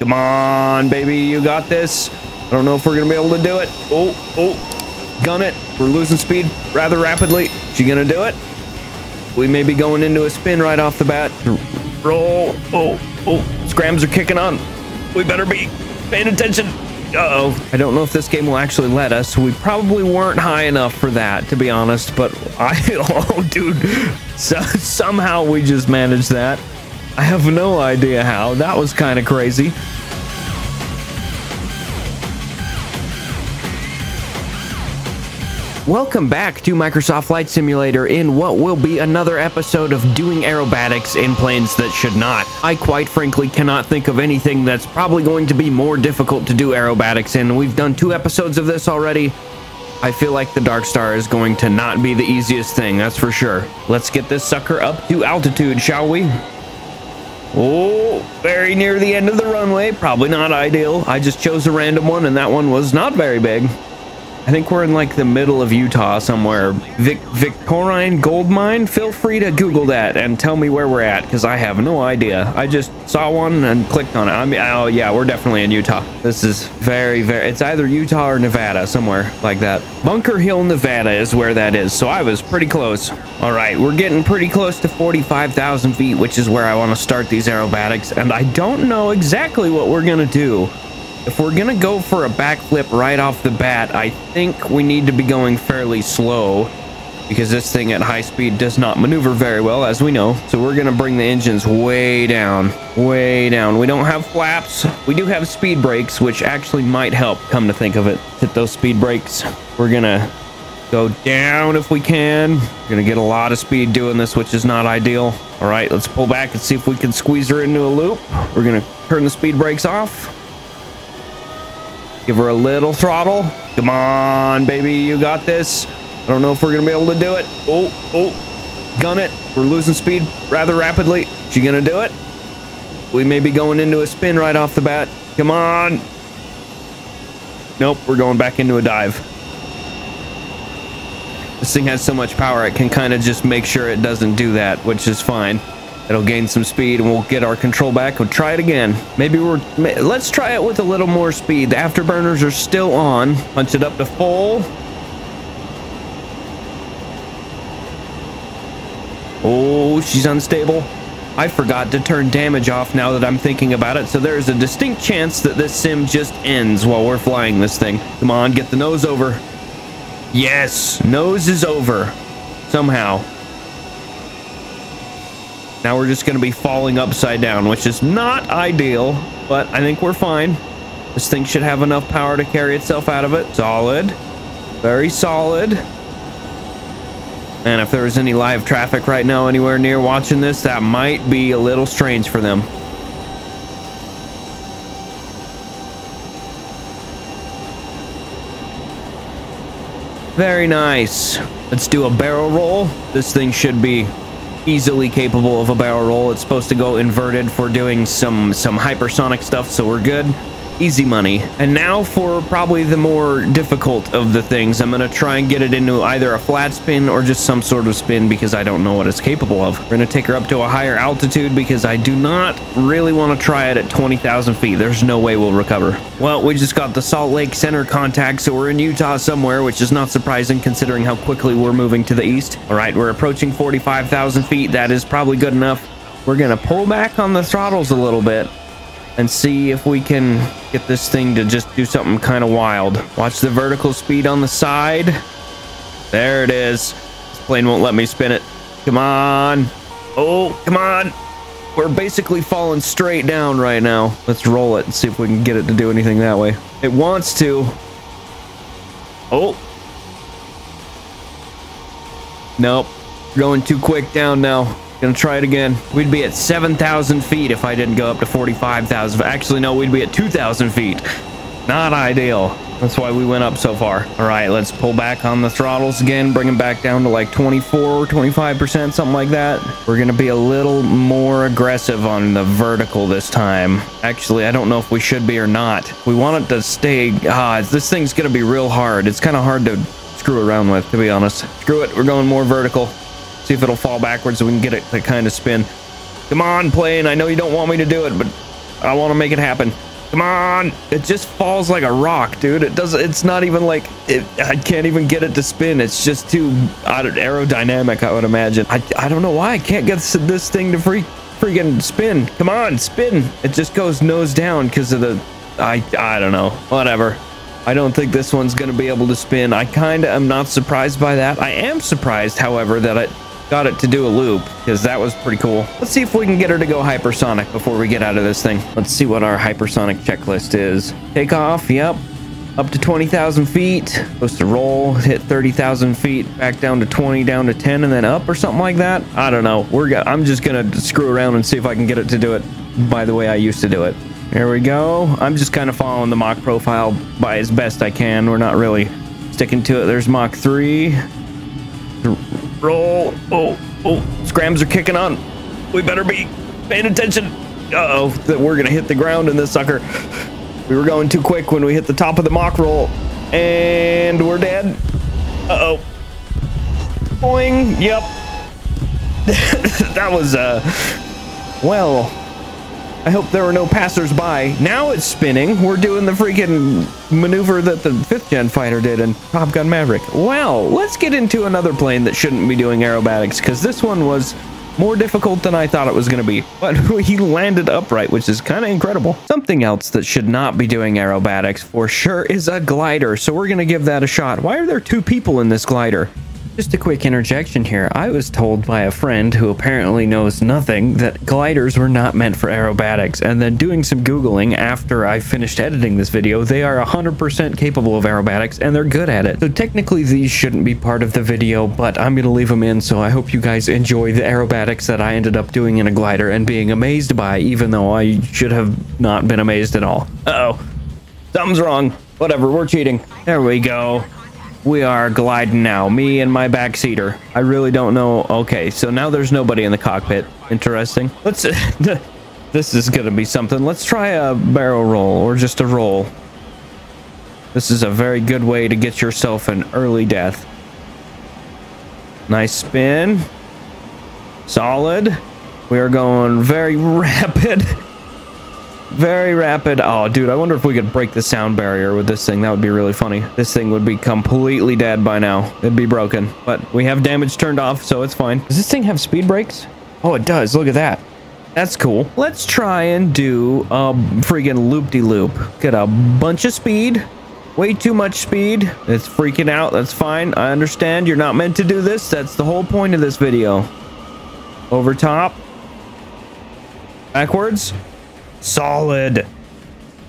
Come on, baby, you got this. I don't know if we're gonna be able to do it. Oh, gun it. We're losing speed rather rapidly. She gonna do it? We may be going into a spin right off the bat. Roll. Oh, scrams are kicking on. We better be paying attention. Uh-oh. I don't know if this game will actually let us. We probably weren't high enough for that, to be honest, but oh, dude. Somehow we just managed that. I have no idea how. That was kind of crazy. Welcome back to Microsoft Flight Simulator in what will be another episode of doing aerobatics in planes that should not. I quite frankly cannot think of anything that's probably going to be more difficult to do aerobatics in. We've done 2 episodes of this already. I feel like the Darkstar is going to not be the easiest thing, that's for sure. Let's get this sucker up to altitude, shall we? Oh, very near the end of the runway. Probably not ideal. I just chose a random one, and that one was not very big. I think we're in like the middle of Utah somewhere. Victorine gold mine? Feel free to Google that and tell me where we're at, because I have no idea. I just saw one and clicked on it. I mean, oh yeah, we're definitely in Utah. This is very, it's either Utah or Nevada, somewhere like that. Bunker Hill, Nevada is where that is, so I was pretty close. All right, we're getting pretty close to 45,000 feet, which is where I want to start these aerobatics, and I don't know exactly what we're gonna do. If we're gonna go for a backflip right off the bat, I think we need to be going fairly slow, because this thing at high speed does not maneuver very well, as we know. So we're gonna bring the engines way down, way down. We don't have flaps. We do have speed brakes, which actually might help, come to think of it. Hit those speed brakes. We're gonna go down if we can. We're gonna get a lot of speed doing this, which is not ideal. All right, let's pull back and see if we can squeeze her into a loop. We're gonna turn the speed brakes off. Give her a little throttle. Come on, baby, you got this. I don't know if we're gonna be able to do it. Oh, gun it. We're losing speed rather rapidly. She gonna do it? We may be going into a spin right off the bat. Come on. Nope, we're going back into a dive. This thing has so much power, it can kind of just make sure it doesn't do that, which is fine. It'll gain some speed and we'll get our control back. We'll try it again. Let's try it with a little more speed. The afterburners are still on. Punch it up to full. Oh, she's unstable. I forgot to turn damage off now that I'm thinking about it. So there's a distinct chance that this sim just ends while we're flying this thing. Come on, get the nose over. Yes, nose is over. Somehow. Now we're just going to be falling upside down, which is not ideal, but I think we're fine. This thing should have enough power to carry itself out of it. Solid. Very solid. And if there was any live traffic right now anywhere near watching this, that might be a little strange for them. Very nice. Let's do a barrel roll. This thing should be easily capable of a barrel roll. It's supposed to go inverted for doing some hypersonic stuff, so we're good. Easy money. And now for probably the more difficult of the things. I'm gonna try and get it into either a flat spin or just some sort of spin, because I don't know what it's capable of. We're gonna take her up to a higher altitude, because I do not really want to try it at 20,000 feet. There's no way we'll recover. Well, we just got the Salt Lake Center contact, so we're in Utah somewhere, which is not surprising considering how quickly we're moving to the east. All right, we're approaching 45,000 feet. That is probably good enough. We're gonna pull back on the throttles a little bit and see if we can get this thing to just do something kind of wild. Watch the vertical speed on the side. There it is. This plane won't let me spin it. Come on. Oh, come on. We're basically falling straight down right now. Let's roll it and see if we can get it to do anything that way. It wants to. Oh. Nope. Going too quick down now. Gonna try it again. We'd be at 7,000 feet if I didn't go up to 45,000. Actually, no, we'd be at 2,000 feet. Not ideal. That's why we went up so far. All right, let's pull back on the throttles again. Bring them back down to like 24, 25%, something like that. We're gonna be a little more aggressive on the vertical this time. Actually, I don't know if we should be or not. We want it to stay. This thing's gonna be real hard. It's kind of hard to screw around with, to be honest. Screw it. We're going more vertical. See if it'll fall backwards so we can get it to kind of spin. Come on, plane. I know you don't want me to do it, but I want to make it happen. Come on. It just falls like a rock, dude. It's not even like I can't even get it to spin. It's just too aerodynamic, I would imagine. I don't know why I can't get this thing to freaking spin. Come on, spin. It just goes nose down because of the I don't know. Whatever. I don't think this one's going to be able to spin. I kind of am not surprised by that. I am surprised, however, that I got it to do a loop, because that was pretty cool. Let's see if we can get her to go hypersonic before we get out of this thing. Let's see what our hypersonic checklist is. Take off, yep. Up to 20,000 feet. Supposed to roll, hit 30,000 feet, back down to 20, down to 10, and then up or something like that. I don't know. I'm just going to screw around and see if I can get it to do it by the way I used to do it. There we go. I'm just kind of following the Mach profile by as best I can. We're not really sticking to it. There's Mach 3. Roll. Oh, scrams are kicking on. We better be paying attention. Uh-oh, that we're gonna hit the ground in this sucker. We were going too quick when we hit the top of the Mach roll, and we're dead. Uh-oh. Boing. Yep. That was well, I hope there were no passers-by. Now it's spinning. We're doing the freaking maneuver that the 5th gen fighter did in Top Gun Maverick. Well, let's get into another plane that shouldn't be doing aerobatics, because this one was more difficult than I thought it was going to be. But he landed upright, which is kind of incredible. Something else that should not be doing aerobatics for sure is a glider, so we're going to give that a shot. Why are there 2 people in this glider? Just a quick interjection here. I was told by a friend who apparently knows nothing that gliders were not meant for aerobatics, and then doing some Googling after I finished editing this video, they are 100% capable of aerobatics and they're good at it. So technically these shouldn't be part of the video, but I'm going to leave them in, so I hope you guys enjoy the aerobatics that I ended up doing in a glider and being amazed by, even though I should have not been amazed at all. Uh-oh. Something's wrong. Whatever, we're cheating. There we go. We are gliding now, me and my backseater. I really don't know. Okay, so now there's nobody in the cockpit. Interesting. Let's this is gonna be something. Let's try a barrel roll, or just a roll. This is a very good way to get yourself an early death. Nice spin. Solid. We are going very rapid. Very rapid. Oh, dude, I wonder if we could break the sound barrier with this thing. That would be really funny. This thing would be completely dead by now. It'd be broken. But we have damage turned off, so it's fine. Does this thing have speed brakes? Oh, it does. Look at that. That's cool. Let's try and do a freaking loop-de-loop. Get a bunch of speed. Way too much speed. It's freaking out. That's fine. I understand. You're not meant to do this. That's the whole point of this video. Over top. Backwards. Solid.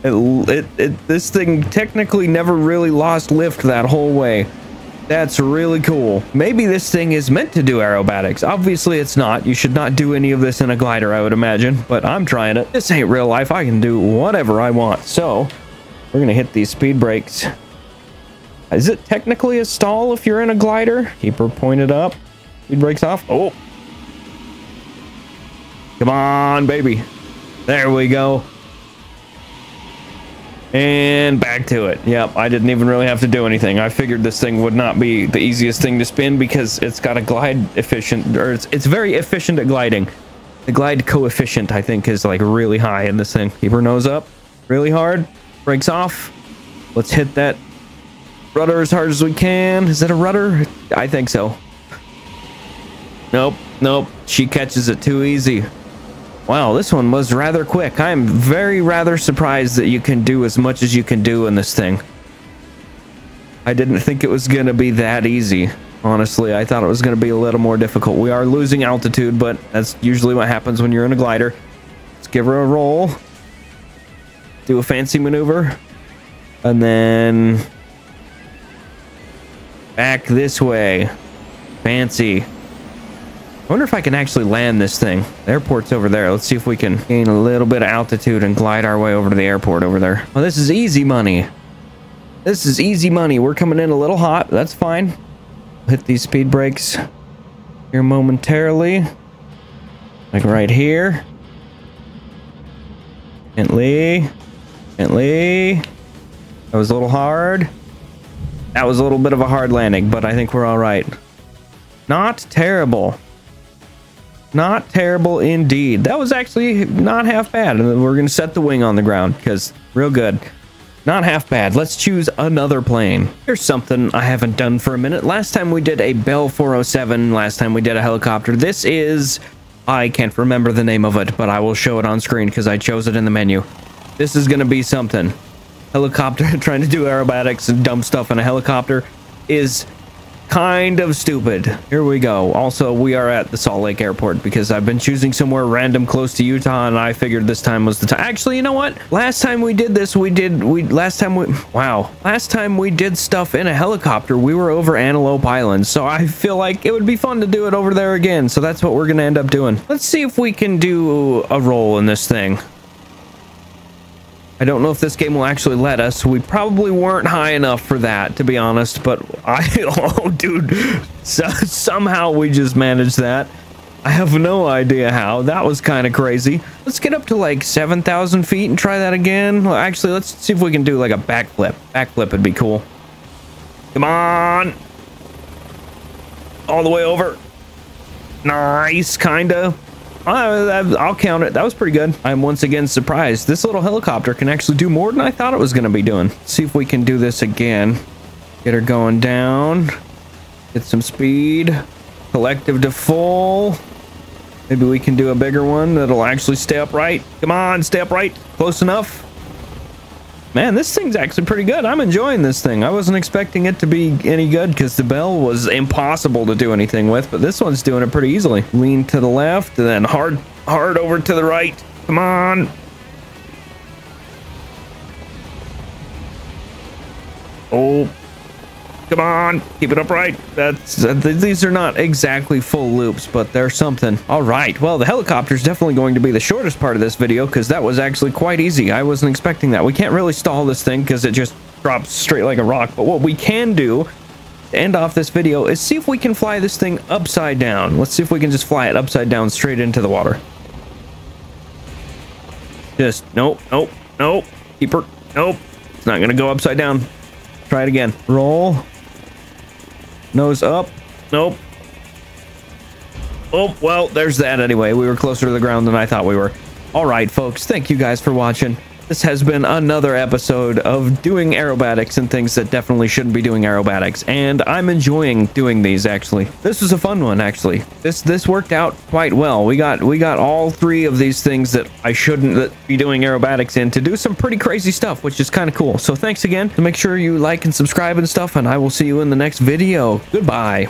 This thing technically never really lost lift that whole way. That's really cool. Maybe this thing is meant to do aerobatics. Obviously it's not. You should not do any of this in a glider, I would imagine, but I'm trying it. This ain't real life. I can do whatever I want. So we're gonna hit these speed brakes. Is it technically a stall if you're in a glider? Keep her pointed up. Speed brakes off. Oh, come on, baby. There we go. And back to it. Yep, I didn't even really have to do anything. I figured this thing would not be the easiest thing to spin because it's got a glide efficient, or it's very efficient at gliding. The glide coefficient, I think, is like really high in this thing. Keep her nose up really hard. Brakes off. Let's hit that rudder as hard as we can. Is that a rudder? I think so. Nope, nope. She catches it too easy. Wow, this one was rather quick. I'm rather surprised that you can do as much as you can do in this thing. I didn't think it was going to be that easy. Honestly, I thought it was going to be a little more difficult. We are losing altitude, but that's usually what happens when you're in a glider. Let's give her a roll. Do a fancy maneuver. And then back this way. Fancy. I wonder if I can actually land this thing. The airport's over there. Let's see if we can gain a little bit of altitude and glide our way over to the airport over there. Oh, this is easy money. This is easy money. We're coming in a little hot. That's fine. Hit these speed brakes here momentarily. Like right here. Gently. Gently. That was a little hard. That was a little bit of a hard landing, but I think we're all right. Not terrible. Not terrible indeed. That was actually not half bad. And then we're going to set the wing on the ground because real good. Not half bad. Let's choose another plane. Here's something I haven't done for a minute. Last time we did a Bell 407. Last time we did a helicopter. This is... I can't remember the name of it, but I will show it on screen because I chose it in the menu. This is going to be something. Helicopter, trying to do aerobatics and dump stuff in a helicopter is... kind of stupid. Here we go. Also, we are at the Salt Lake Airport because I've been choosing somewhere random close to Utah, and I figured this time was the time. Actually, you know what? Last time we did this, last time we did stuff in a helicopter, we were over Antelope Island, so I feel like it would be fun to do it over there again, so that's what we're gonna end up doing. Let's see if we can do a roll in this thing. I don't know if this game will actually let us. We probably weren't high enough for that, to be honest, but oh, dude, somehow we just managed that. I have no idea how. That was kind of crazy. Let's get up to like 7,000 feet and try that again. Well, actually, let's see if we can do like a backflip. Backflip would be cool. Come on. All the way over. Nice, kinda. I'll count it. That was pretty good. I'm once again surprised. This little helicopter can actually do more than I thought it was going to be doing. Let's see if we can do this again. Get her going down. Get some speed. Collective to full. Maybe we can do a bigger one that'll actually stay upright. Come on, stay upright. Close enough. Man, this thing's actually pretty good. I'm enjoying this thing. I wasn't expecting it to be any good because the Bell was impossible to do anything with, but this one's doing it pretty easily. Lean to the left and then hard over to the right. Come on. Oh, come on. Keep it upright. These are not exactly full loops, but they're something. All right. Well, the helicopter is definitely going to be the shortest part of this video because that was actually quite easy. I wasn't expecting that. We can't really stall this thing because it just drops straight like a rock. But what we can do to end off this video is see if we can fly this thing upside down. Let's see if we can just fly it upside down straight into the water. Just nope. Keep her. Nope. It's not going to go upside down. Try it again. Roll. Nose up. Nope. Oh, well, there's that anyway. We were closer to the ground than I thought we were. All right, folks. Thank you guys for watching. This has been another episode of doing aerobatics and things that definitely shouldn't be doing aerobatics. And I'm enjoying doing these, actually. This was a fun one, actually. This worked out quite well. We got all three of these things that I shouldn't be doing aerobatics in to do some pretty crazy stuff, which is kind of cool. So thanks again. Make sure you like and subscribe and stuff, and I will see you in the next video. Goodbye.